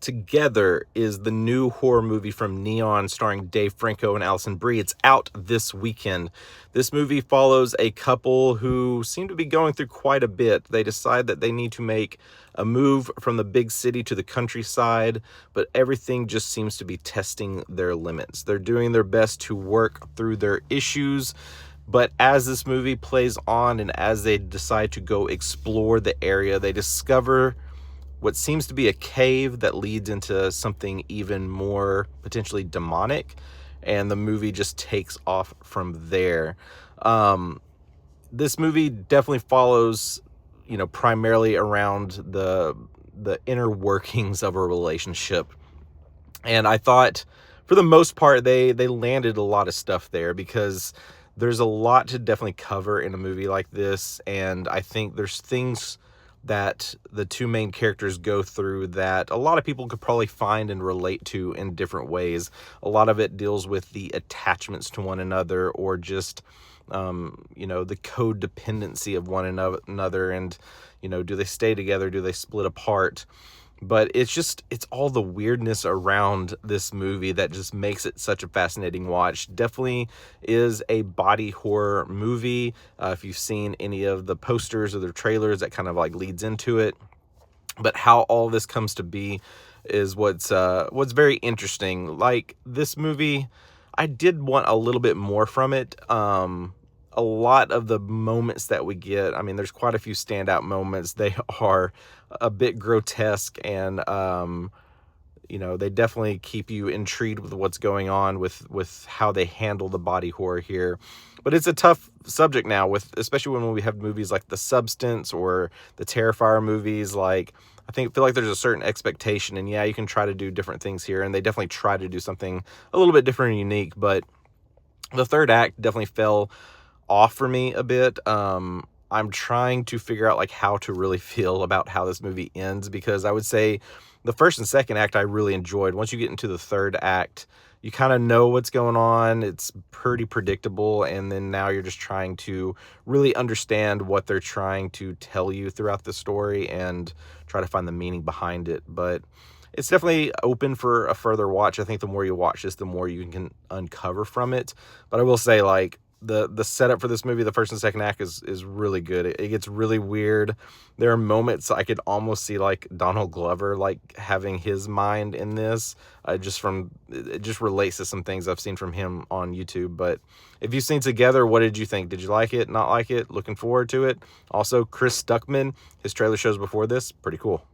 Together is the new horror movie from Neon starring Dave Franco and Alison Brie. It's out this weekend. This movie follows a couple who seem to be going through quite a bit. They decide that they need to make a move from the big city to the countryside, but everything just seems to be testing their limits. They're doing their best to work through their issues, but as this movie plays on and as they decide to go explore the area, they discover what seems to be a cave that leads into something even more potentially demonic, and the movie just takes off from there. This movie definitely follows, primarily around the inner workings of a relationship, and I thought for the most part they landed a lot of stuff there, because there's a lot to definitely cover in a movie like this, and I think there's things that the two main characters go through that a lot of people could probably find and relate to in different ways. A lot of it deals with the attachments to one another, or just the codependency of one another, and do they stay together, do they split apart? But it's all the weirdness around this movie that just makes it such a fascinating watch. Definitely is a body horror movie. If you've seen any of the posters or the trailers, that kind of like leads into it. But how all this comes to be is what's very interesting. Like, this movie, I did want a little bit more from it. A lot of the moments that we get, I mean, there's quite a few standout moments. They are a bit grotesque, and they definitely keep you intrigued with what's going on with how they handle the body horror here. But it's a tough subject now, especially when we have movies like The Substance or the Terrifier movies. Like, I feel like there's a certain expectation, and yeah, you can try to do different things here, and they definitely try to do something a little bit different and unique. But the third act definitely fell off for me a bit. I'm trying to figure out like how to really feel about how this movie ends, because I would say the first and second act I really enjoyed. Once you get into the third act, you kind of know what's going on. It's pretty predictable, and then now you're just trying to really understand what they're trying to tell you throughout the story and try to find the meaning behind it. But it's definitely open for a further watch. I think the more you watch this, the more you can uncover from it. But I will say, like, the setup for this movie, the first and second act, is really good. It gets really weird. There are moments I could almost see like Donald Glover like having his mind in this. It just relates to some things I've seen from him on YouTube. But if you've seen Together, what did you think? Did you like it? Not like it? Looking forward to it? Also, Chris Stuckman, his trailer shows before this, pretty cool.